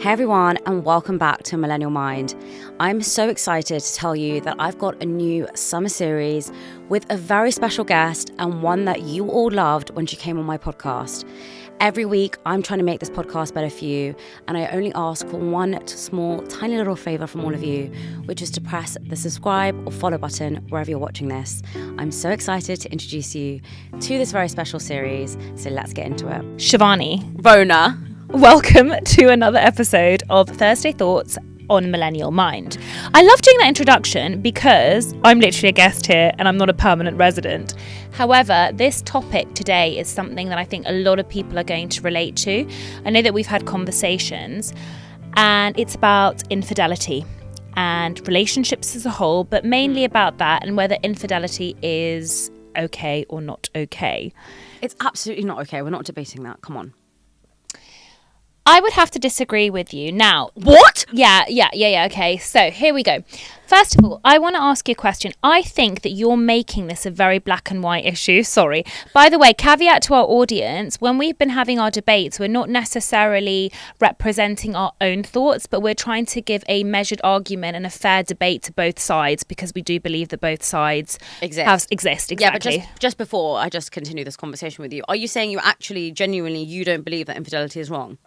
Hey everyone, and welcome back to Millennial Mind. I'm so excited to tell you that I've got a new summer series with a very special guest and one that you all loved when she came on my podcast. Every week, I'm trying to make this podcast better for you, and I only ask for one small, tiny little favor from all of you, which is to press the subscribe or follow button wherever you're watching this. I'm so excited to introduce you to this very special series, so let's get into it. Shivani. Rhona. Welcome to another episode of Thursday Thoughts on Millennial Mind. I love doing that introduction because I'm literally a guest here and I'm not a permanent resident. However, this topic today is something that I think a lot of people are going to relate to. I know that we've had conversations and it's about infidelity and relationships as a whole, but mainly about that and whether infidelity is okay or not okay. It's absolutely not okay. We're not debating that. Come on. I would have to disagree with you. Now, what? Yeah. Okay, so here we go. First of all, I want to ask you a question. I think that you're making this a very black and white issue. Sorry. By the way, caveat to our audience, when we've been having our debates, we're not necessarily representing our own thoughts, but we're trying to give a measured argument and a fair debate to both sides because we do believe that both sides exist. Exactly. Yeah, but just before I just continue this conversation with you, are you saying you actually genuinely you don't believe that infidelity is wrong?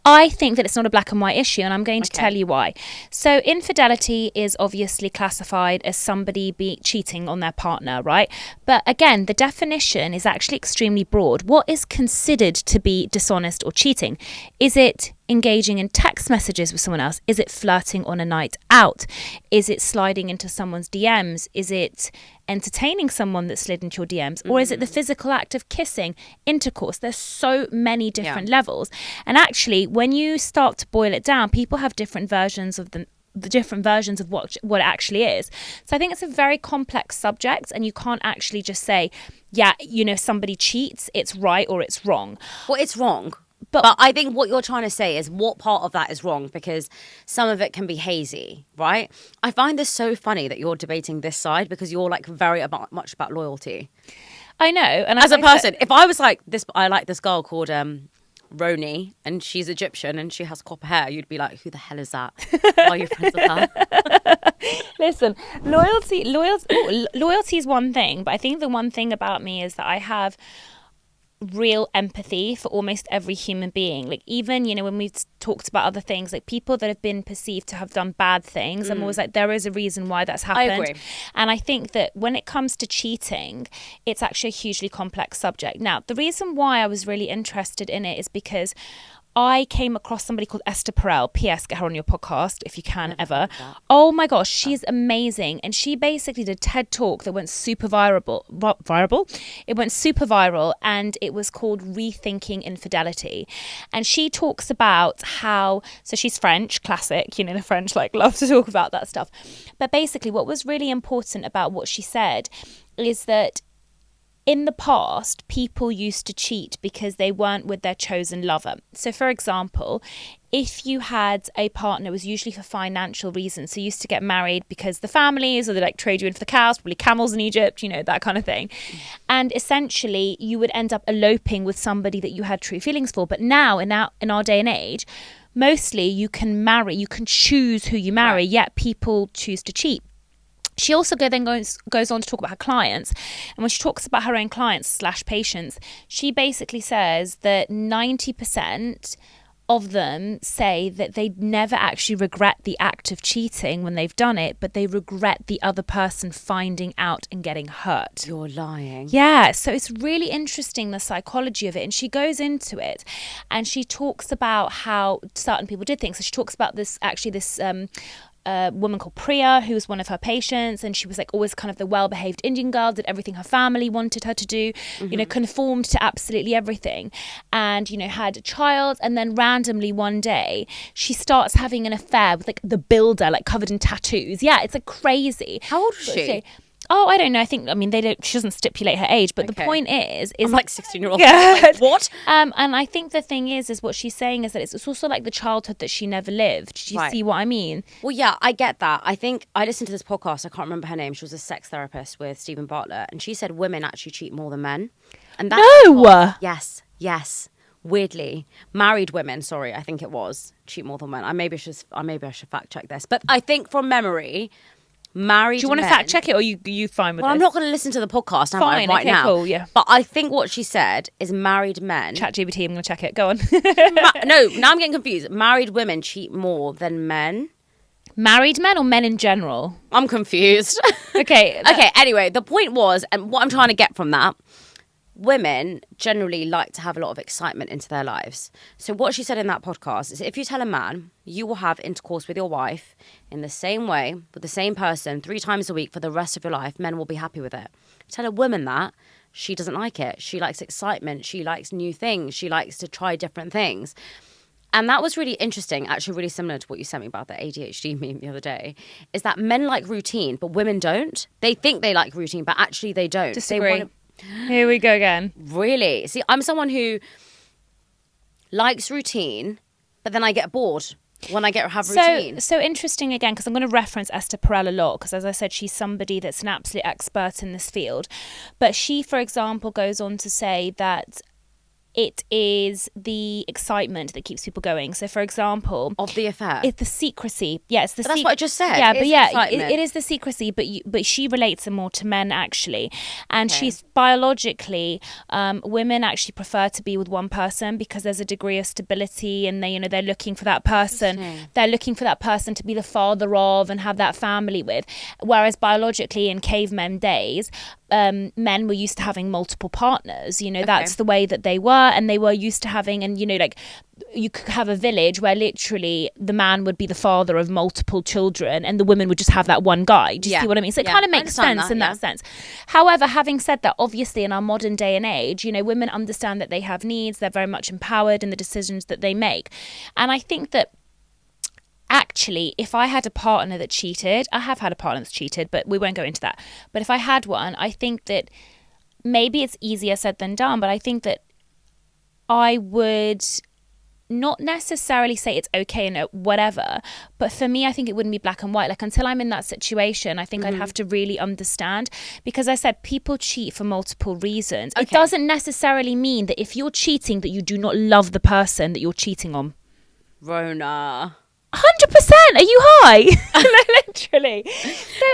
I think that it's not a black and white issue, and I'm going to tell you why. So infidelity is obviously classified as somebody cheating on their partner, right? But again, the definition is actually extremely broad. What is considered to be dishonest or cheating? Is it engaging in text messages with someone else? Is it flirting on a night out? Is it sliding into someone's DMs? Is it entertaining someone that slid into your DMs? Or is it the physical act of kissing, intercourse? There's so many different levels. And actually, when you start to boil it down, people have different versions of the different versions of what it actually is. So I think it's a very complex subject, and you can't actually just say, yeah, you know, somebody cheats, it's right or it's wrong. Well, it's wrong. But I think what you're trying to say is what part of that is wrong, because some of it can be hazy, right? I find this so funny that you're debating this side because you're like very much about loyalty. I know. And as a person, if I was like this, I like this girl called Rhona, and she's Egyptian and she has copper hair, you'd be like, who the hell is that? Why are you friends with her? Listen, loyalty is one thing, but I think the one thing about me is that I have real empathy for almost every human being. Like, even, you know, when we've talked about other things, like people that have been perceived to have done bad things, I'm always like, there is a reason why that's happened. I agree. And I think that when it comes to cheating, it's actually a hugely complex subject. Now, the reason why I was really interested in it is because I came across somebody called Esther Perel. P.S. Get her on your podcast if you can ever. Oh my gosh, she's amazing. And she basically did a TED Talk that went super viral. It went super viral, and it was called Rethinking Infidelity. And she talks about how, so she's French, classic, you know, the French like love to talk about that stuff. But basically what was really important about what she said is that in the past, people used to cheat because they weren't with their chosen lover. So, for example, if you had a partner, it was usually for financial reasons. So you used to get married because the families, or they like trade you in for the cows, probably camels in Egypt, you know, that kind of thing. And essentially, you would end up eloping with somebody that you had true feelings for. But now, in our day and age, mostly you can choose who you marry, yet people choose to cheat. She also then goes on to talk about her clients. And when she talks about her own clients / patients, she basically says that 90% of them say that they never actually regret the act of cheating when they've done it, but they regret the other person finding out and getting hurt. You're lying. Yeah, so it's really interesting, the psychology of it. And she goes into it and she talks about how certain people did things. So she talks about this woman called Priya, who was one of her patients, and she was like always kind of the well-behaved Indian girl, did everything her family wanted her to do, you know, conformed to absolutely everything, and, you know, had a child. And then randomly one day she starts having an affair with like the builder, like covered in tattoos. Yeah, it's like crazy. How old is she? Oh, I don't know. She doesn't stipulate her age, but the point is I'm like 16-year-old. Yeah. Like, what? And I think the thing is what she's saying is that it's also like the childhood that she never lived. Do you see what I mean? Well, yeah, I get that. I think I listened to this podcast. I can't remember her name. She was a sex therapist with Stephen Bartlett, and she said women actually cheat more than men. And that's no. Yes. weirdly, married women, sorry, I think it was, cheat more than men. Maybe I should fact check this. But I think from memory, married Do you want to men, fact check it, or you fine with well, this? I'm not going to listen to the podcast Fine, right okay, now. cool, yeah. But I think what she said is married men. ChatGPT, I'm going to check it. Go on. No, now I'm getting confused. Married women cheat more than men. Married men or men in general? I'm confused. Okay. Okay, anyway, the point was, and what I'm trying to get from that, women generally like to have a lot of excitement into their lives. So what she said in that podcast is, if you tell a man you will have intercourse with your wife in the same way, with the same person 3 times a week for the rest of your life, men will be happy with it. Tell a woman that, she doesn't like it. She likes excitement. She likes new things. She likes to try different things. And that was really interesting, actually really similar to what you sent me about the ADHD meme the other day, is that men like routine, but women don't. They think they like routine, but actually they don't. Disagree. Here we go again. Really? See, I'm someone who likes routine, but then I get bored when I have routine. So interesting again, because I'm going to reference Esther Perel a lot, because as I said, she's somebody that's an absolute expert in this field. But she, for example, goes on to say that it is the excitement that keeps people going. So, for example, of the affair, it's the secrecy. Yeah, it's the. That's what I just said. Yeah, but it is the secrecy. But she relates it more to men actually, and she's biologically, women actually prefer to be with one person because there's a degree of stability, and they're looking for that person. They're looking for that person to be the father of and have that family with. Whereas biologically, in cavemen days, men were used to having multiple partners. That's the way that they were, and they were used to having, and like you could have a village where literally the man would be the father of multiple children and the women would just have that one guy. Do you see what I mean? So it kind of makes sense in that sense. However, having said that, obviously in our modern day and age, women understand that they have needs. They're very much empowered in the decisions that they make. And I think that actually, if I had a partner that cheated, I have had a partner that's cheated, but we won't go into that. But if I had one, I think that maybe it's easier said than done, but I think that I would not necessarily say it's okay and whatever, but for me, I think it wouldn't be black and white. Like, until I'm in that situation, I think I'd have to really understand, because I said people cheat for multiple reasons. It doesn't necessarily mean that if you're cheating that you do not love the person that you're cheating on. Rhona. 100%. Are you high? Literally. So,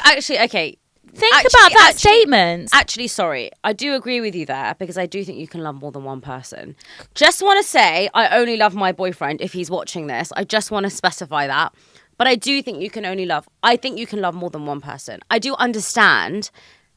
Actually, okay. Think about that statement. Actually, sorry. I do agree with you there, because I do think you can love more than one person. Just want to say, I only love my boyfriend if he's watching this. I just want to specify that. But I do think you can love more than one person. I do understand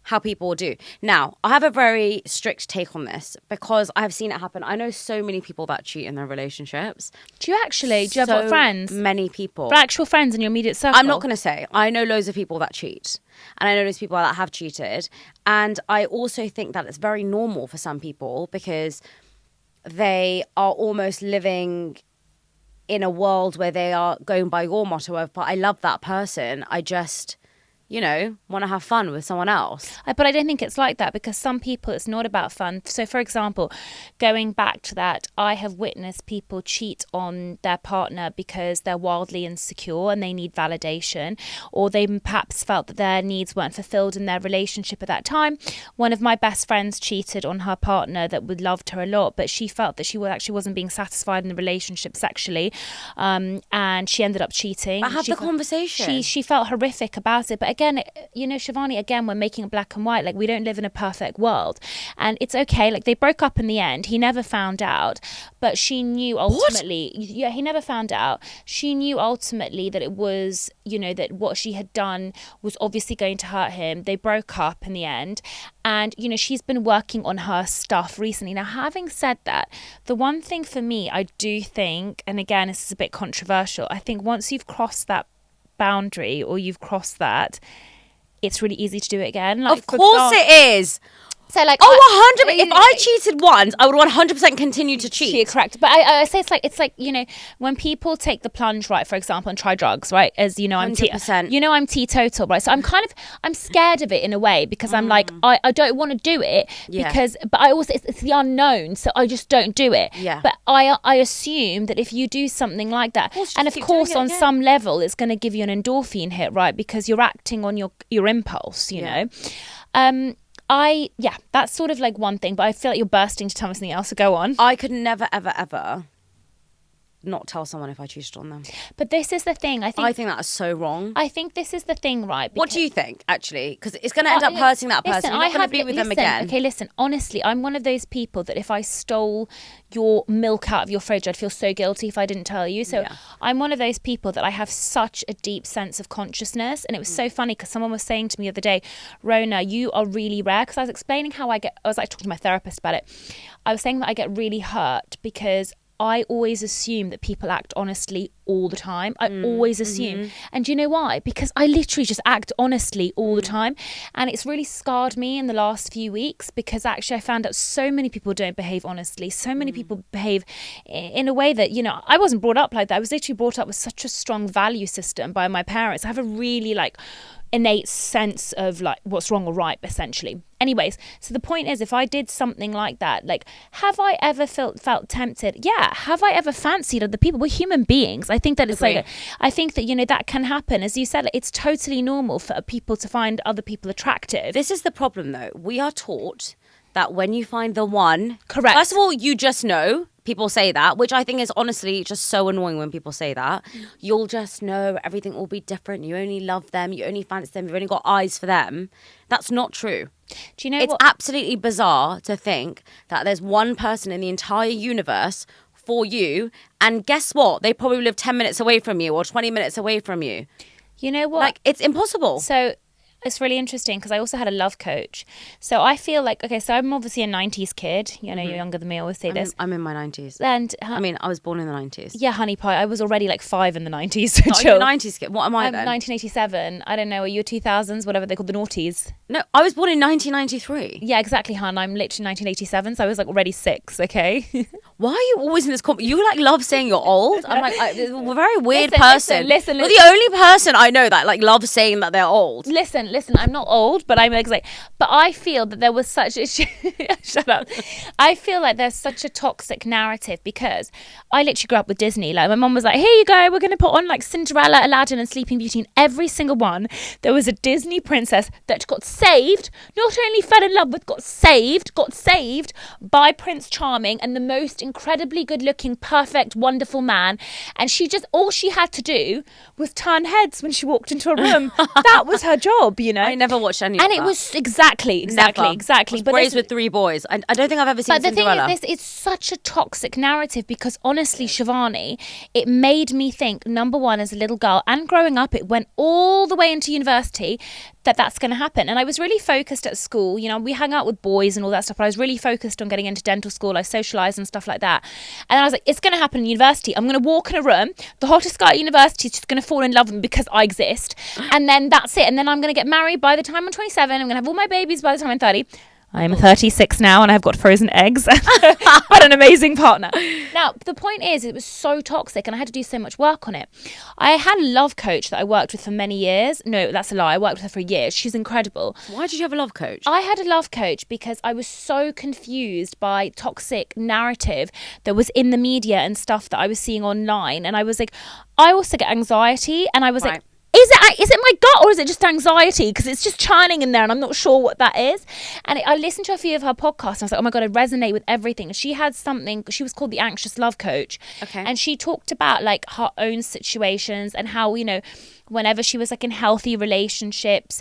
how people do. Now, I have a very strict take on this because I've seen it happen. I know so many people that cheat in their relationships. Do you actually? Do you have friends? Many people. Actual friends in your immediate circle? I'm not going to say. I know loads of people that cheat. And I know those people that have cheated. And I also think that it's very normal for some people because they are almost living in a world where they are going by your motto of, but I love that person. I just, want to have fun with someone else. But I don't think it's like that, because some people, it's not about fun. So, for example, going back to that, I have witnessed people cheat on their partner because they're wildly insecure and they need validation, or they perhaps felt that their needs weren't fulfilled in their relationship at that time. One of my best friends cheated on her partner that loved her a lot, but she felt that she actually wasn't being satisfied in the relationship sexually, and she ended up cheating. I had the conversation. She felt horrific about it, but again, Shivani, again, we're making it black and white. Like, we don't live in a perfect world, and it's okay. Like, they broke up in the end. He never found out, but she knew ultimately. What? Yeah, he never found out. She knew ultimately that it was, that what she had done was obviously going to hurt him. They broke up in the end, and she's been working on her stuff recently. Now, having said that, the one thing for me, I do think, and again, this is a bit controversial, I think once you've crossed that boundary or you've crossed that, it's really easy to do it again. Like, of course it is. So, like, 100%. If I cheated once, I would 100% continue to cheat. You're correct. But I say it's like when people take the plunge, right, for example, and try drugs, right, as I'm 100%. I'm teetotal, right, so I'm scared of it in a way, because I'm like, I don't want to do it because, but I also, it's the unknown, so I just don't do it. But I assume that if you do something like that, and of course on some level it's going to give you an endorphin hit, right, because you're acting on your impulse, know. that's sort of like one thing, but I feel like you're bursting to tell me something else, so go on. I could never, ever, ever not tell someone if I cheated on them. But this is the thing. I think that is so wrong. I think this is the thing, right? What do you think, actually? Because it's going to end up hurting that person. You're not going to be with them again. Okay, listen. Honestly, I'm one of those people that if I stole your milk out of your fridge, I'd feel so guilty if I didn't tell you. So I'm one of those people that I have such a deep sense of consciousness. And it was so funny because someone was saying to me the other day, Rhona, you are really rare. Because I was explaining how I was like talking to my therapist about it. I was saying that I get really hurt because I always assume that people act honestly all the time. I always assume. And do you know why? Because I literally just act honestly all the time. And it's really scarred me in the last few weeks because actually I found out so many people don't behave honestly. So many people behave in a way that, you know, I wasn't brought up like that. I was literally brought up with such a strong value system by my parents. I have a really like innate sense of like what's wrong or right, essentially. Anyways, so the point is, if I did something like that, like, have I ever felt tempted? Yeah. Have I ever fancied other people? We're human beings. I think that it's like, I think that, you know, that can happen. As you said, it's totally normal for people to find other people attractive. This is the problem, though. We are taught that when you find the one, correct. First of all, you just know. People say that, which I think is honestly just so annoying when people say that. You'll just know, everything will be different. You only love them. You only fancy them. You've only got eyes for them. That's not true. Do you know it's absolutely bizarre to think that there's one person in the entire universe for you. And guess what? They probably live 10 minutes away from you or 20 minutes away from you. You know what? Like, it's impossible. So it's really interesting because I also had a love coach. So I feel like, okay, so I'm obviously a 90s kid. You know, you're younger than me. I always say this. I'm in my 90s. And I mean, I was born in the 90s. Yeah, honey pie. I was already like 5 in the 90s. So Not even 90s kid. What am I I'm then? 1987. I don't know. Are you 2000s? Whatever they call the noughties. No, I was born in 1993. Yeah, exactly, hon. I'm literally 1987. So I was like already 6, okay? Why are you always in this you like love saying you're old? I'm like, we're a very weird person. Listen. You're the only person I know that like loves saying that they're old. Listen, I'm not old, but I'm like, but I feel that there was such a shut up. I feel like there's such a toxic narrative because I literally grew up with Disney. Like my mom was like, here you go, we're gonna put on like Cinderella, Aladdin, and Sleeping Beauty, and every single one there was a Disney princess that got saved, not only fell in love with, got saved by Prince Charming and the most incredibly good looking, perfect, wonderful man. And all she had to do was turn heads when she walked into a room. That was her job, you know. I never watched any of and that. it was exactly. I was raised with 3 boys. I don't think I've ever seen Cinderella. But the thing is, it's such a toxic narrative because honestly, Shivani, it made me think, number one, as a little girl and growing up, it went all the way into university, that's going to happen. And I was really focused at school. You know, we hung out with boys and all that stuff, but I was really focused on getting into dental school. I socialised and stuff like that. And I was like, it's going to happen in university. I'm going to walk in a room. The hottest guy at university is just going to fall in love with me because I exist. And then that's it. And then I'm going to get married by the time I'm 27. I'm going to have all my babies by the time I'm 30. I'm 36 now and I've got frozen eggs. What an amazing partner. Now, the point is, it was so toxic and I had to do so much work on it. I had a love coach that I worked with for many years. No, that's a lie. I worked with her for years. She's incredible. Why did you have a love coach? I had a love coach because I was so confused by toxic narrative that was in the media and stuff that I was seeing online. And I was like, I also get anxiety and I was like, is it my gut or is it just anxiety? Because it's just churning in there and I'm not sure what that is. And I listened to a few of her podcasts and I was like, oh my God, I resonate with everything. She had something, she was called the Anxious Love Coach. Okay. And she talked about like her own situations and how, you know, whenever she was like in healthy relationships,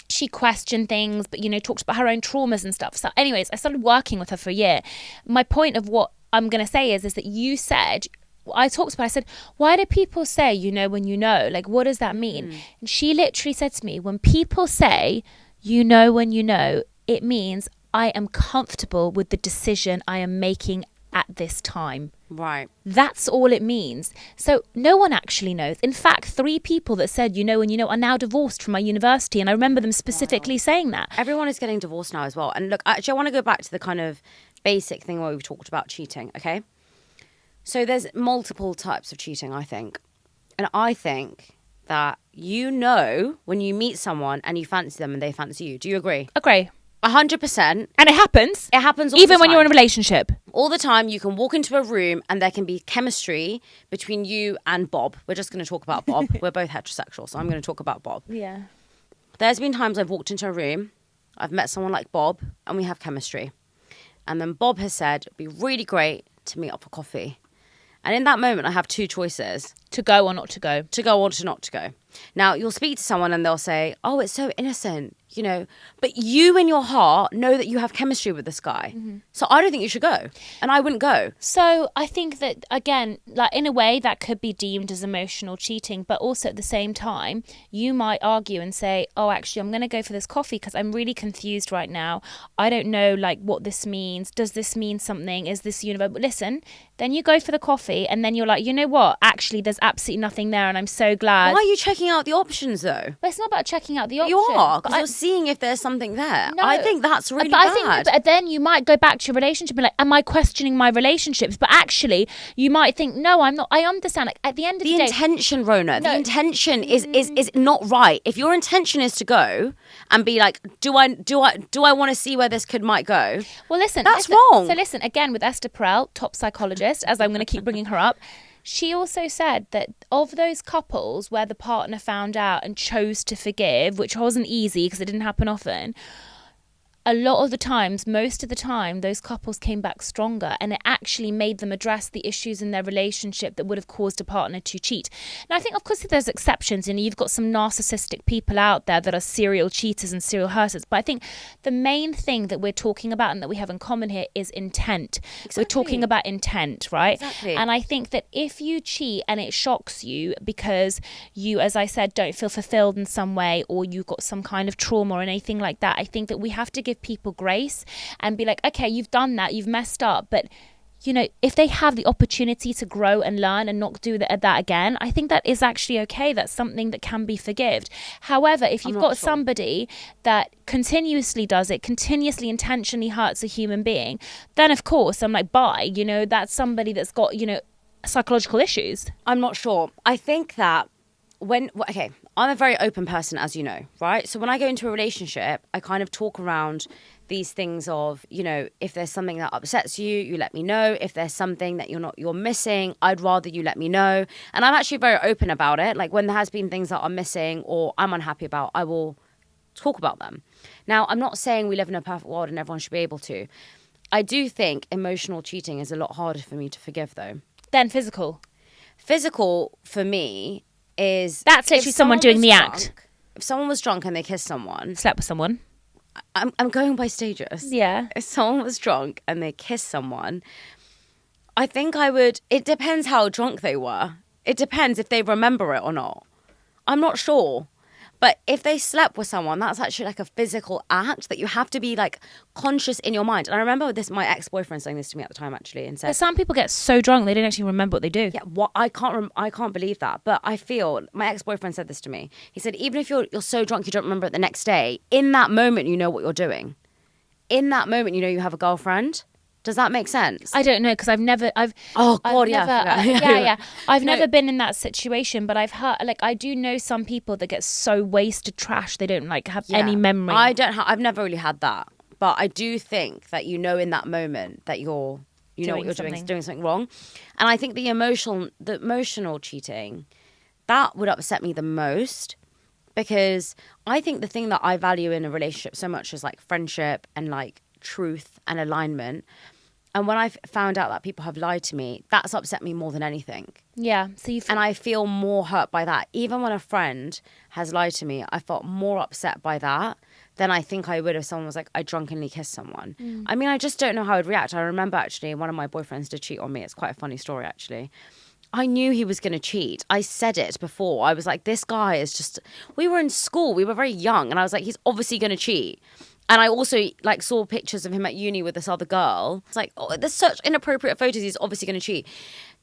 she questioned things, but, you know, talked about her own traumas and stuff. So anyways, I started working with her for a year. My point of what I'm going to say is that you said, I said, why do people say, you know, when you know? Like, what does that mean? And she literally said to me, when people say, you know, when you know, it means I am comfortable with the decision I am making at this time. Right. That's all it means. So no one actually knows. In fact, 3 people that said, you know, when you know, are now divorced from my university. And I remember them specifically saying that. Everyone is getting divorced now as well. And look, actually, I want to go back to the kind of basic thing where we've talked about cheating, okay? So there's multiple types of cheating, I think. And I think that you know when you meet someone and you fancy them and they fancy you. Do you agree? Agree. 100%. And it happens. It happens all even the time. when you're in a relationship. All the time, you can walk into a room and there can be chemistry between you and Bob. We're just going to talk about Bob. We're both heterosexual, so I'm going to talk about Bob. Yeah. There's been times I've walked into a room, I've met someone like Bob and we have chemistry. And then Bob has said, it'd be really great to meet up for coffee. And in that moment, I have two choices. To go or not to go. To go or to not to go. Now, you'll speak to someone and they'll say, oh, it's so innocent, you know. But you in your heart know that you have chemistry with this guy. So I don't think you should go. And I wouldn't go. So I think that, again, like in a way that could be deemed as emotional cheating. But also at the same time, you might argue and say, oh, actually, I'm going to go for this coffee because I'm really confused right now. I don't know like what this means. Does this mean something? Is this universe? But listen, then you go for the coffee and then you're like, you know what? Actually, there's absolutely nothing there and I'm so glad. Why are you checking out the options though? But it's not about checking out the options. You are, because you're seeing if there's something there. No, I think that's really but bad. I think, but then you might go back to your relationship and like, am I questioning my relationships? But actually, you might think, no, I'm not. I understand. Like at the end of the day, intention, Rhona, the intention is not right. If your intention is to go and be like, do I want to see where this might go? Well, listen, that's wrong. So listen, again with Esther Perel, top psychologist, as I'm going to keep bringing her up. She also said that of those couples where the partner found out and chose to forgive, which wasn't easy because it didn't happen often, a lot of the times, most of the time, those couples came back stronger and it actually made them address the issues in their relationship that would have caused a partner to cheat. Now, I think, of course, there's exceptions. You know, you've got some narcissistic people out there that are serial cheaters and serial hurters. But I think the main thing that we're talking about and that we have in common here is intent. Exactly. We're talking about intent, right? Exactly. And I think that if you cheat and it shocks you because you, as I said, don't feel fulfilled in some way or you've got some kind of trauma or anything like that, I think that we have to give people grace and be like, okay, you've done that, you've messed up, but you know, if they have the opportunity to grow and learn and not do that again, I think that is actually okay. That's something that can be forgived. However, if you've got somebody that continuously does it, continuously intentionally hurts a human being, then of course I'm like, bye, you know, that's somebody that's got, you know, psychological issues. I'm not sure. I think that I'm a very open person, as you know, right? So when I go into a relationship, I kind of talk around these things of, you know, if there's something that upsets you, you let me know. If there's something that you're missing, I'd rather you let me know. And I'm actually very open about it. Like when there has been things that are missing or I'm unhappy about, I will talk about them. Now, I'm not saying we live in a perfect world and everyone should be able to. I do think emotional cheating is a lot harder for me to forgive, though. Than physical. Physical, for me, is... That's literally someone doing the act. If someone was drunk and they kissed someone... Slept with someone. I'm going by stages. Yeah. If someone was drunk and they kissed someone, I think I would... It depends how drunk they were. It depends if they remember it or not. I'm not sure. But if they slept with someone, that's actually like a physical act that you have to be like conscious in your mind. And I remember my ex-boyfriend saying this to me at the time actually and said... But some people get so drunk they don't actually remember what they do. Yeah, I can't believe that. But I feel, my ex-boyfriend said this to me. He said, even if you're so drunk you don't remember it the next day, in that moment you know what you're doing. In that moment you know you have a girlfriend. Does that make sense? I don't know because I've never been in that situation, but I've heard, like, I do know some people that get so wasted trash they don't like have any memory. I've never really had that, but I do think that you know in that moment that you know what you're doing something wrong, and I think the emotional cheating, that would upset me the most. Because I think the thing that I value in a relationship so much is like friendship and like truth and alignment. And when I found out that people have lied to me, that's upset me more than anything. Yeah. And I feel more hurt by that. Even when a friend has lied to me, I felt more upset by that than I think I would if someone was like, I drunkenly kissed someone. I mean, I just don't know how I'd react. I remember actually one of my boyfriends did cheat on me. It's quite a funny story actually. I knew he was going to cheat. I said it before. I was like, this guy is just... We were in school. We were very young. And I was like, he's obviously going to cheat. And I also like saw pictures of him at uni with this other girl. It's like, oh, there's such inappropriate photos. He's obviously going to cheat.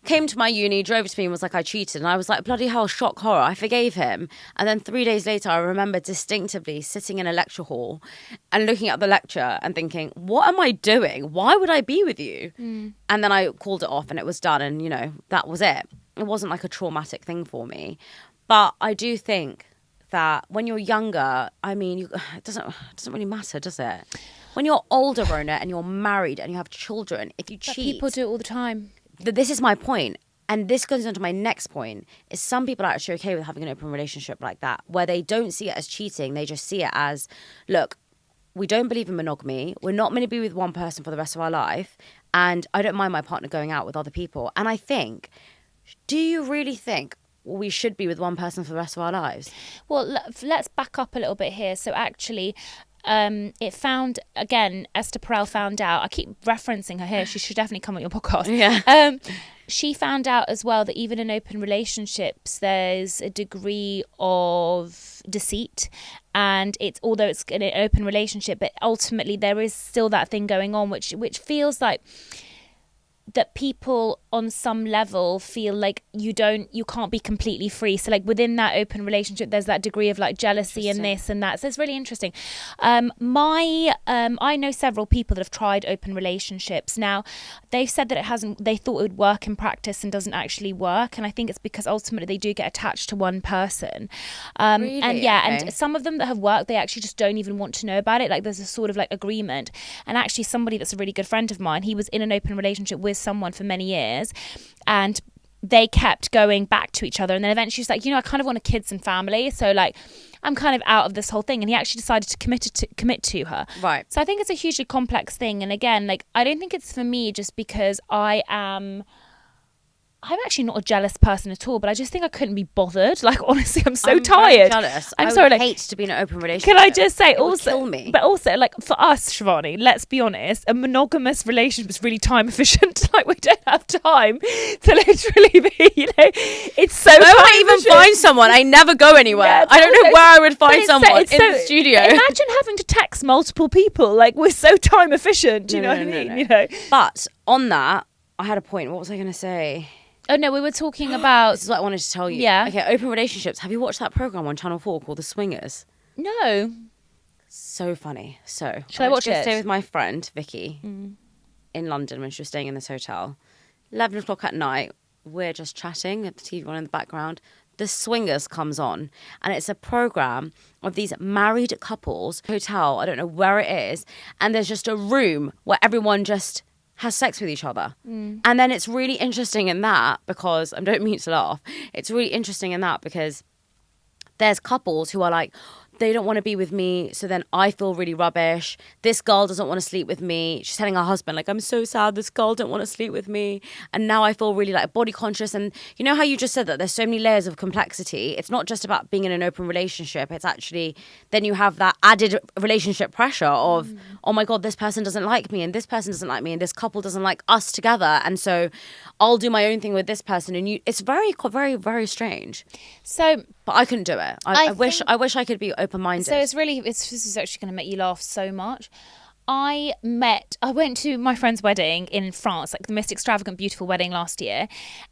Came to my uni, drove to me and was like, I cheated. And I was like, bloody hell, shock, horror. I forgave him. And then 3 days later, I remember distinctively sitting in a lecture hall and looking at the lecture and thinking, what am I doing? Why would I be with you? And then I called it off and it was done. And, you know, that was it. It wasn't like a traumatic thing for me. But I do think that when you're younger, I mean, it doesn't really matter, does it? When you're older, Rhona, and you're married and you have children, if you cheat... But people do it all the time. This is my point. And this goes on to my next point, is some people are actually okay with having an open relationship like that, where they don't see it as cheating. They just see it as, look, we don't believe in monogamy. We're not going to be with one person for the rest of our life. And I don't mind my partner going out with other people. And I think, do you really think we should be with one person for the rest of our lives? Well, let's back up a little bit here. So actually, it found, again, Esther Perel found out, I keep referencing her here, she should definitely come on your podcast. Yeah. She found out as well that even in open relationships, there's a degree of deceit. And although it's an open relationship, but ultimately there is still that thing going on, which feels like that people on some level feel like you can't be completely free. So like within that open relationship, there's that degree of like jealousy and this and that. So it's really interesting. I know several people that have tried open relationships. Now they've said that they thought it would work in practice and doesn't actually work. And I think it's because ultimately they do get attached to one person. Really? And and some of them that have worked, they actually just don't even want to know about it. Like there's a sort of like agreement. And actually somebody that's a really good friend of mine, he was in an open relationship with someone for many years, and they kept going back to each other, and then eventually she's like, I kind of want a kids and family, so like I'm kind of out of this whole thing. And he actually decided to commit to her. Right. So I think it's a hugely complex thing. And again, like I don't think it's for me just because I'm actually not a jealous person at all, but I just think I couldn't be bothered. Like, honestly, I'm so tired. Very jealous. I'm I sorry. would Like, hate to be in an open relationship. can I just say it also, would kill me. But also, like for us, Shivani, let's be honest, a monogamous relationship is really time efficient. Like we don't have time to literally be, it's so. Where would I even find someone? I never go anywhere. Yeah, I don't know where I would find someone in so, the studio. Imagine having to text multiple people. Like we're so time efficient. Do you know what I mean? No. But on that, I had a point. What was I going to say? Oh no, we were talking about. This is what I wanted to tell you. Yeah. Okay, open relationships. Have you watched that program on Channel 4 called The Swingers? No. So funny. So Shall I watch it? Stay with my friend Vicky in London when she was staying in this hotel. 11 o'clock at night, we're just chatting at the TV on in the background. The Swingers comes on, and it's a program of these married couples. Hotel, I don't know where it is, and there's just a room where everyone just has sex with each other. And then it's really interesting in that because, I don't mean to laugh, it's really interesting in that because there's couples who are like, they don't want to be with me, so then I feel really rubbish. This girl doesn't want to sleep with me. She's telling her husband, like, I'm so sad this girl don't want to sleep with me. And now I feel really like body conscious. And you know how you just said that there's so many layers of complexity? It's not just about being in an open relationship. It's actually, then you have that added relationship pressure of, oh my God, this person doesn't like me and this person doesn't like me and this couple doesn't like us together. And so I'll do my own thing with this person. And it's very, very, very strange. So, but I couldn't do it. I wish I could be open-minded. So this is actually going to make you laugh so much. I went to my friend's wedding in France, like the most extravagant, beautiful wedding last year.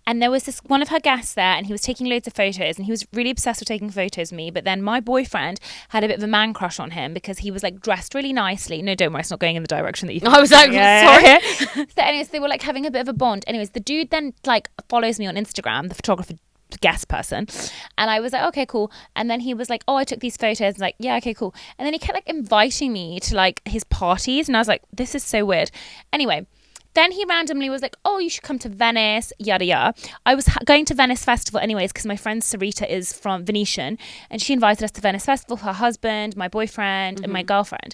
And there was one of her guests there, and he was taking loads of photos, and he was really obsessed with taking photos of me. But then my boyfriend had a bit of a man crush on him because he was like dressed really nicely. No, don't worry, it's not going in the direction that you think. I was like, sorry. So anyways, they were like having a bit of a bond. Anyways, the dude then like follows me on Instagram, the photographer guest person, and I was like, okay, cool. And then he was like, oh, I took these photos, like, yeah, okay, cool. And then he kept like inviting me to like his parties, and I was like, this is so weird. Anyway, then he randomly was like, oh, you should come to Venice, yada yada. I was going to Venice Festival anyways because my friend Sarita is from Venetian, and she invited us to Venice Festival, her husband, my boyfriend, and my girlfriend.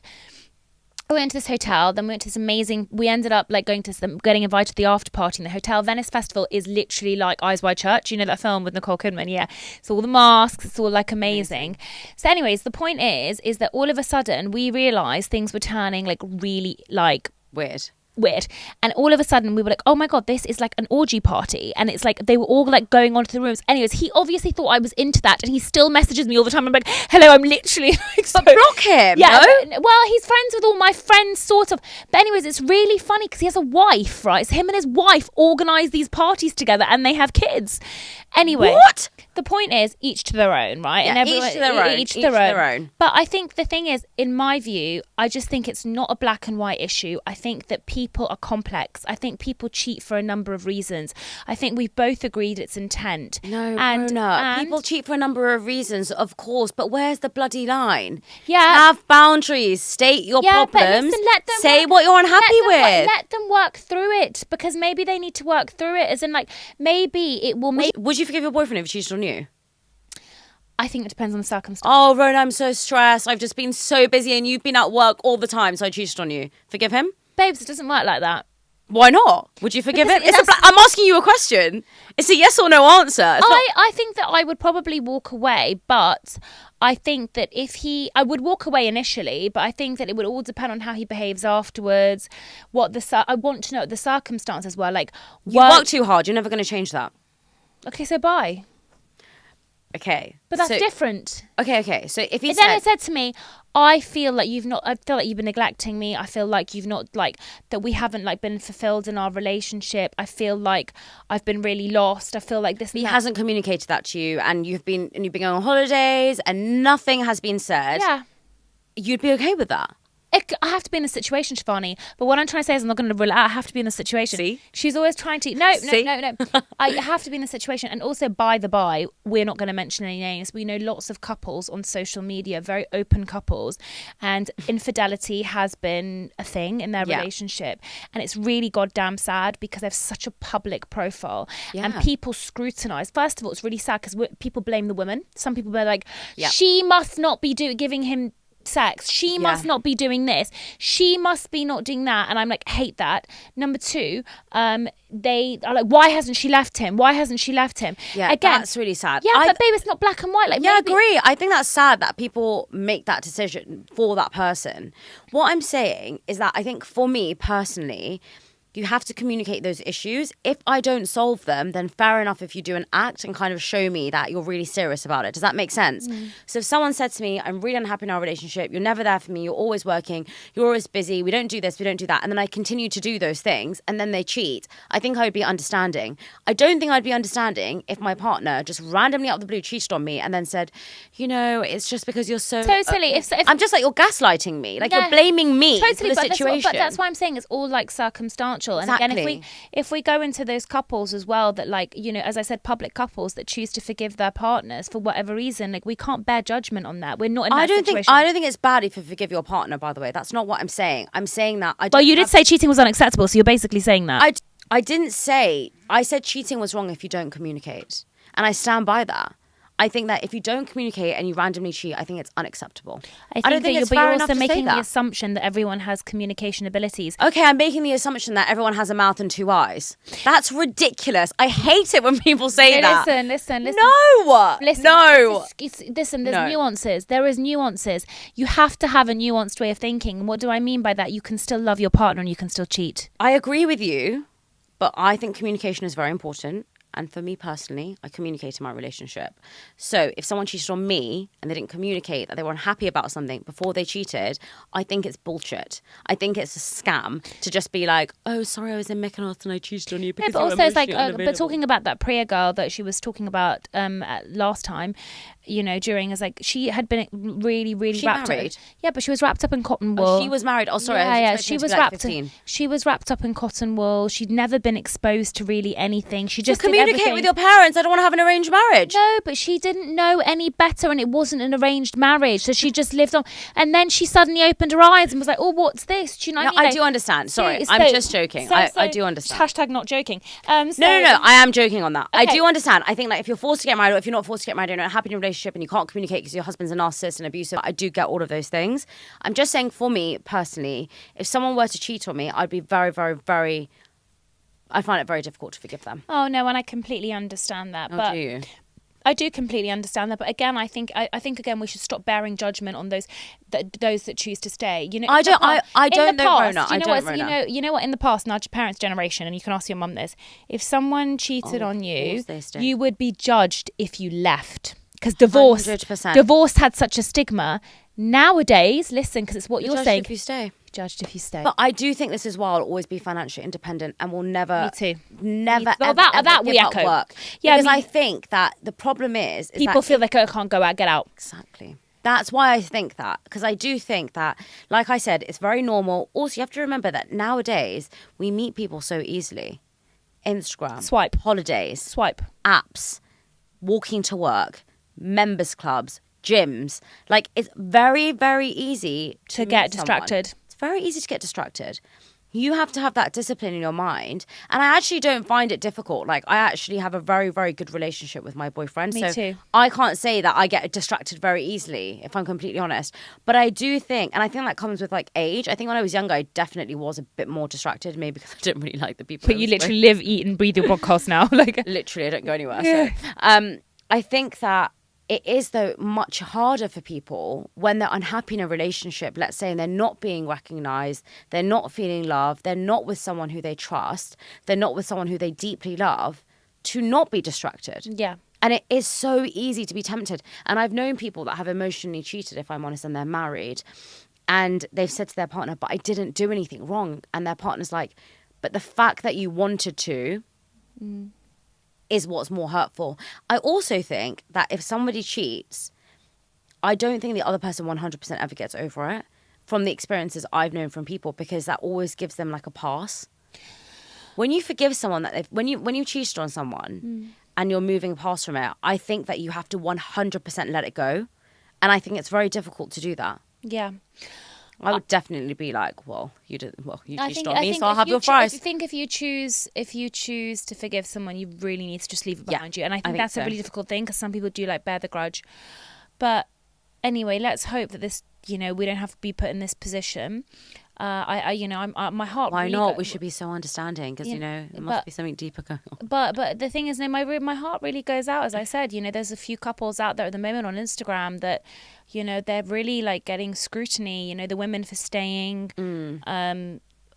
We went to this hotel, then we went to this amazing, we ended up like getting invited to the after party in the hotel. Venice Festival is literally like Eyes Wide Shut. You know that film with Nicole Kidman? Yeah. It's all the masks, it's all like amazing. So anyways, the point is that all of a sudden we realised things were turning like really like weird. And all of a sudden we were like, oh my God, this is like an orgy party. And it's like they were all like going onto the rooms. Anyways, he obviously thought I was into that, and he still messages me all the time. I'm like, hello, I'm literally like, so, but block him. Yeah, no? Well, he's friends with all my friends, sort of. But anyways, it's really funny because he has a wife, right? So him and his wife organise these parties together, and they have kids. Anyway, what? The point is, each to their own, right? Yeah, and each to their own. Each to their own. But I think the thing is, in my view, I just think it's not a black and white issue. I think that people are complex. I think people cheat for a number of reasons. I think we've both agreed it's intent. No, Rhona. People cheat for a number of reasons, of course, but where's the bloody line? Yeah. Have boundaries. State your problems. But listen, let them say what you're unhappy with. Let them work through it, because maybe they need to work through it. As in, like, maybe it will make... Would you forgive your boyfriend if he cheated on you? I think it depends on the circumstance. Oh, Rhona, I'm so stressed. I've just been so busy and you've been at work all the time, so I cheated on you. Forgive him? Babes, it doesn't work like that. Why not? Would you forgive him? Because I'm asking you a question. It's a yes or no answer. I think that I would probably walk away, but I think that I would walk away initially, but I think that it would all depend on how he behaves afterwards. I want to know what the circumstances were. Like, you work too hard. You're never going to change that. Okay, so bye. Okay. But that's different. Okay. So if he then it said to me, I feel like you've been neglecting me. I feel like you've not, like, that we haven't, like, been fulfilled in our relationship. I feel like I've been really lost. I feel like this. He hasn't communicated that to you, and you've been going on holidays, and nothing has been said. Yeah. You'd be okay with that? I have to be in a situation, Shivani. But what I'm trying to say is I'm not going to rule it out. I have to be in a situation. See? She's always trying to... No. I have to be in a situation. And also, by the by, we're not going to mention any names. We know lots of couples on social media, very open couples. And infidelity has been a thing in their relationship. And it's really goddamn sad because they have such a public profile. Yeah. And people scrutinise. First of all, it's really sad because people blame the woman. Some people are like, she must not be giving him sex, she must not be doing this, she must be not doing that, and I'm like, hate that. Number two, they are like, why hasn't she left him? Yeah, again, that's really sad. Yeah, but babe, it's not black and white. Like, I agree. I think that's sad that people make that decision for that person. What I'm saying is that I think for me personally, you have to communicate those issues. If I don't solve them, then fair enough if you do an act and kind of show me that you're really serious about it. Does that make sense? So if someone said to me, I'm really unhappy in our relationship, you're never there for me, you're always working, you're always busy, we don't do this, we don't do that, and then I continue to do those things and then they cheat, I think I would be understanding. I don't think I'd be understanding if my partner just randomly out of the blue cheated on me and then said, it's just because you're so... Totally. If I'm just like, you're gaslighting me. Like, you're blaming me for the situation. But that's why I'm saying it's all, like, circumstantial. Exactly. And again, if we go into those couples as well that, like, as I said, public couples that choose to forgive their partners for whatever reason, like, we can't bear judgment on that. We're not in that situation. I don't think it's bad if you forgive your partner, by the way. That's not what I'm saying. I'm saying that you did say cheating was unacceptable, so you're basically saying that. I didn't say... I said cheating was wrong if you don't communicate. And I stand by that. I think that if you don't communicate and you randomly cheat, I think it's unacceptable. I don't think it's fair enough to say that. But you're also making the assumption that everyone has communication abilities. Okay, I'm making the assumption that everyone has a mouth and two eyes. That's ridiculous. I hate it when people say that. Listen. No! Listen, there's nuances. There is nuances. You have to have a nuanced way of thinking. What do I mean by that? You can still love your partner and you can still cheat. I agree with you, but I think communication is very important. And for me personally, I communicate in my relationship. So if someone cheated on me and they didn't communicate that they were unhappy about something before they cheated, I think it's bullshit. I think it's a scam to just be like, oh, sorry, I was in Mykonos and I cheated on you because but also it's like, but talking about that Priya girl that she was talking about last time, during, is like, she had been really, really wrapped married? up. Yeah, but she was wrapped up in cotton wool. Oh, she was married. Oh, sorry. Yeah, she was wrapped up in cotton wool. She'd never been exposed to really anything. She just communicate with your parents. I don't want to have an arranged marriage. No, but she didn't know any better, and it wasn't an arranged marriage, so she just lived on. And then she suddenly opened her eyes and was like, "Oh, what's this?" Do you know? I do understand. Sorry, I'm just joking. I do understand. Hashtag not joking. No. I am joking on that. Okay. I do understand. I think, like, if you're forced to get married, or if you're not forced to get married, you're not happy in a relationship, and you can't communicate because your husband's a narcissist and abusive. I do get all of those things. I'm just saying, for me personally, if someone were to cheat on me, I'd be very, very, very... I find it very difficult to forgive them. Oh, no, and I completely understand that. Do you? I do completely understand that, but again, I think again we should stop bearing judgment on those that choose to stay. I don't know, Rhona. You know what? In the past, in our parents' generation, and you can ask your mum this: if someone cheated on you, you would be judged if you left, because divorce 100%. Divorce had such a stigma. Nowadays, listen, because it's what you're saying. If you stay. Judged if you stay. But I do think this is why I'll always be financially independent and will never... Me too. Never, well, ever that give we up echo. Work. Yeah, because I think that the problem is people feel like, I can't go out, get out. Exactly. That's why I think that. Because I do think that, like I said, it's very normal. Also, you have to remember that nowadays, we meet people so easily. Instagram. Swipe. Holidays. Swipe. Apps. Walking to work. Members clubs. Gyms. Like, it's very, very easy to get distracted. It's very easy to get distracted. You have to have that discipline in your mind. And I actually don't find it difficult. Like, I actually have a very, very good relationship with my boyfriend. Me too. I can't say that I get distracted very easily, if I'm completely honest. But I do think, and I think that comes with like age. I think when I was younger, I definitely was a bit more distracted, maybe because I didn't really like the people. But you literally live, eat and breathe your podcast now. Like, literally, I don't go anywhere. Yeah. So I think that it is, though, much harder for people when they're unhappy in a relationship, let's say, and they're not being recognised, they're not feeling loved, they're not with someone who they trust, they're not with someone who they deeply love, to not be distracted. yeah. And it is so easy to be tempted. And I've known people that have emotionally cheated, if I'm honest, and they're married. And they've said to their partner, but I didn't do anything wrong. And their partner's like, but the fact that you wanted to... is what's more hurtful. I also think that if somebody cheats, I don't think the other person 100% ever gets over it, from the experiences I've known from people, because that always gives them like a pass. When you forgive someone, when you cheated on someone and you're moving past from it, I think that you have to 100% let it go. And I think it's very difficult to do that. Yeah. I would definitely be like, you cheated on me, think so I'll have your fries. I think if you choose to forgive someone, you really need to just leave it behind you. And I think that's a really difficult thing, because some people do like bear the grudge. But anyway, let's hope that this, we don't have to be put in this position. My heart. Why really not? We should be so understanding, because there must be something deeper going on. But the thing is, my heart really goes out. As I said, there's a few couples out there at the moment on Instagram that, they're really like getting scrutiny. The women for staying,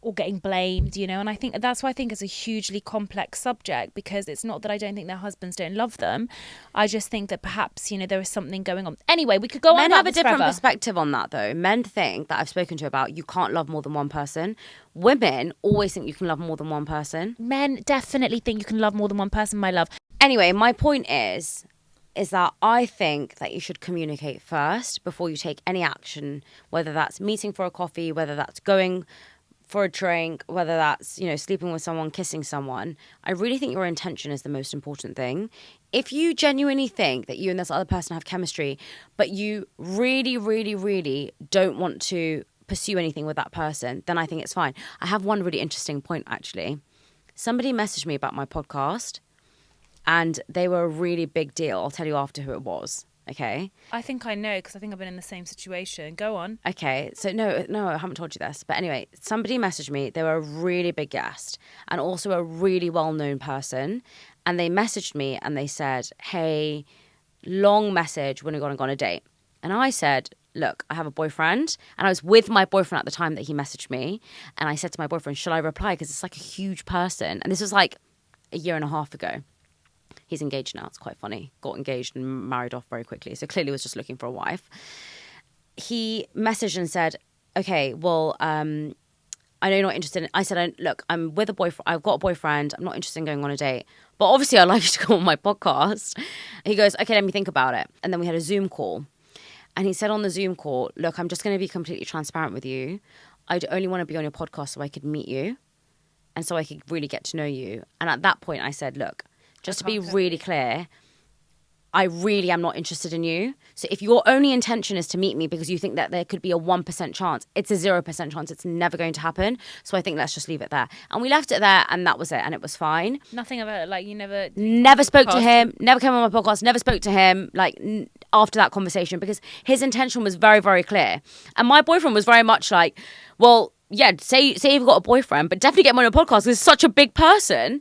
or getting blamed. And I think that's why I think it's a hugely complex subject, because it's not that I don't think their husbands don't love them. I just think that perhaps there is something going on. Anyway, we could go on. Men have a different forever. perspective on that, though. Men think that I've spoken to about you can't love more than one person. Women always think you can love more than one person. Men definitely think you can love more than one person, my love. Anyway, my point is that I think that you should communicate first before you take any action, whether that's meeting for a coffee, whether that's going for a drink, whether that's, sleeping with someone, kissing someone. I really think your intention is the most important thing. If you genuinely think that you and this other person have chemistry, but you really, really, really don't want to pursue anything with that person, then I think it's fine. I have one really interesting point, actually. Somebody messaged me about my podcast, and they were a really big deal. I'll tell you after who it was. Okay. I think I know, because I think I've been in the same situation. Go on. Okay. So no, I haven't told you this. But anyway, somebody messaged me. They were a really big guest and also a really well-known person. And they messaged me and they said, hey, long message, when are we going to go on a date? And I said, look, I have a boyfriend. And I was with my boyfriend at the time that he messaged me. And I said to my boyfriend, should I reply? Because it's like a huge person. And this was like a year and a half ago. He's engaged now. It's quite funny. Got engaged and married off very quickly. So clearly was just looking for a wife. He messaged and said, okay, well, I know you're not interested. I said, look, I'm with a boyfriend. I've got a boyfriend. I'm not interested in going on a date. But obviously I'd like you to come on my podcast. He goes, okay, let me think about it. And then we had a Zoom call. And he said on the Zoom call, look, I'm just going to be completely transparent with you. I'd only want to be on your podcast so I could meet you. And so I could really get to know you. And at that point I said, look, just to be really clear, I really am not interested in you. So if your only intention is to meet me because you think that there could be a 1% chance, it's a 0% chance. It's never going to happen. So I think let's just leave it there. And we left it there, and that was it. And it was fine. Nothing about it. Like, you never spoke to him, never came on my podcast, never spoke to him, like, after that conversation, because his intention was very, very clear. And my boyfriend was very much like, well, yeah, say you've got a boyfriend, but definitely get him on a podcast because he's such a big person.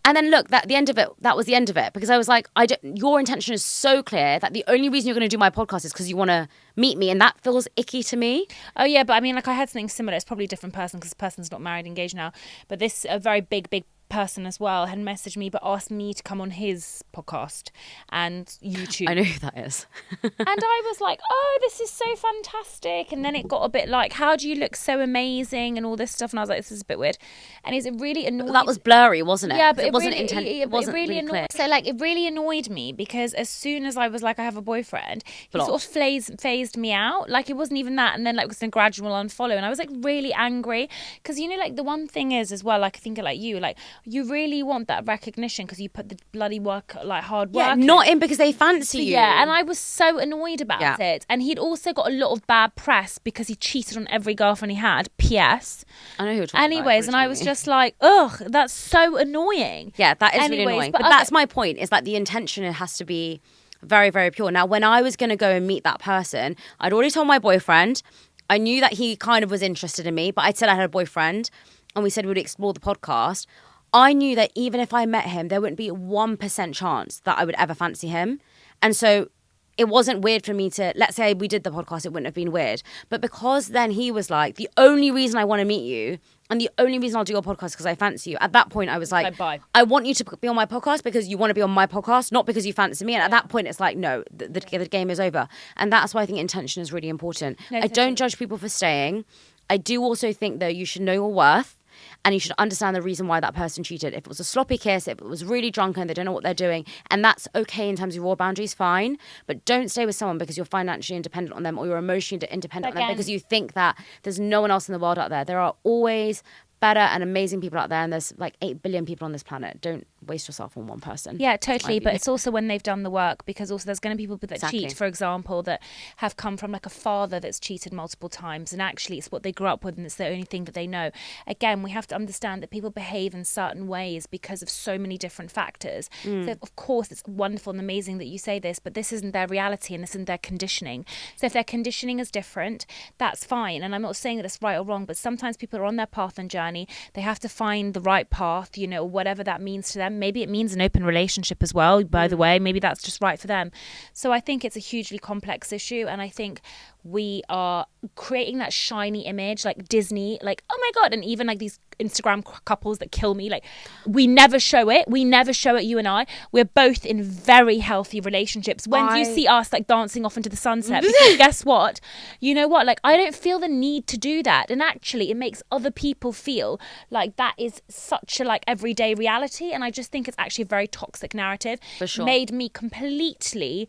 And then look, that was the end of it, because I was like, your intention is so clear that the only reason you're going to do my podcast is because you want to meet me, and that feels icky to me. Oh yeah, but I mean, like, I had something similar. It's probably a different person because the person's not married, engaged now. But this a very big person as well had messaged me but asked me to come on his podcast and YouTube. I know who that is. And I was like, oh, this is so fantastic. And then it got a bit like, how do you look so amazing and all this stuff. And I was like, this is a bit weird. And it really annoyed. That was blurry, wasn't it? Yeah, but it wasn't intent. It wasn't really clear. So like, it really annoyed me because as soon as I was like, I have a boyfriend, he sort of phased me out. Like, it wasn't even that. And then like, it was a gradual unfollow. And I was like really angry because, like, the one thing is as well, like, I think like you, like, you really want that recognition because you put the bloody work, like hard work. Yeah, not in because they fancy you. Yeah, and I was so annoyed about it. And he'd also got a lot of bad press because he cheated on every girlfriend he had. P.S. I know who you're talking Anyways, about. and I was just like, ugh, that's so annoying. Yeah, that is really annoying. But that's my point, is that the intention has to be very, very pure. Now, when I was going to go and meet that person, I'd already told my boyfriend. I knew that he kind of was interested in me, but I said I had a boyfriend and we said we'd explore the podcast. I knew that even if I met him, there wouldn't be a 1% chance that I would ever fancy him. And so it wasn't weird for me to, let's say we did the podcast, it wouldn't have been weird. But because then he was like, the only reason I want to meet you and the only reason I'll do your podcast is because I fancy you. At that point, I was like, bye. I want you to be on my podcast because you want to be on my podcast, not because you fancy me. And at that point, it's like, no, the game is over. And that's why I think intention is really important. No, I don't judge people for staying. I do also think, though, you should know your worth. And you should understand the reason why that person cheated. If it was a sloppy kiss, if it was really drunken, they don't know what they're doing, and that's okay in terms of your boundaries, fine. But don't stay with someone because you're financially independent on them or you're emotionally independent on them because you think that there's no one else in the world out there. There are always better and amazing people out there, and there's like 8 billion people on this planet. Don't waste yourself on one person. Yeah, totally. But it's also when they've done the work, because also there's going to be people that cheat, for example, that have come from like a father that's cheated multiple times, and actually it's what they grew up with and it's the only thing that they know. Again, we have to understand that people behave in certain ways because of so many different factors. So of course it's wonderful and amazing that you say this, but this isn't their reality and this isn't their conditioning. So if their conditioning is different, that's fine. And I'm not saying that it's right or wrong, but sometimes people are on their path and journey. They have to find the right path, you know, whatever that means to them. Maybe it means an open relationship as well, by the way. Maybe that's just right for them. So I think it's a hugely complex issue, and I think we are creating that shiny image, like Disney, like, oh my God, and even like these Instagram couples that kill me, like we never show it, you and I. We're both in very healthy relationships. When you see us like dancing off into the sunset, because guess what? You know what? Like I don't feel the need to do that, and actually it makes other people feel like that is such a like everyday reality, and I just think it's actually a very toxic narrative. For sure. Made me completely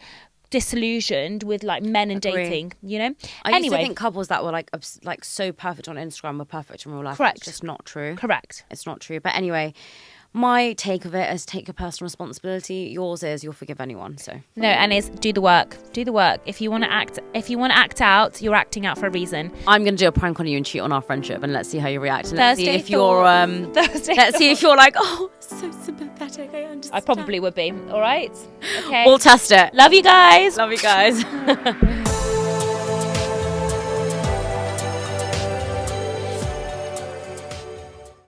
disillusioned with like men and dating, you know. I used to think couples that were like so perfect on Instagram were perfect in real life. Correct. It's just not true. Correct. It's not true. But anyway, my take of it is take your personal responsibility. Yours is you'll forgive anyone. So no, and is do the work. If you want to act out, you're acting out for a reason. I'm gonna do a prank on you and cheat on our friendship, and let's see how you react. And let's see if you're like, oh, so sympathetic. I understand. I probably would be. All right. Okay. We'll test it. Love you guys. Love you guys.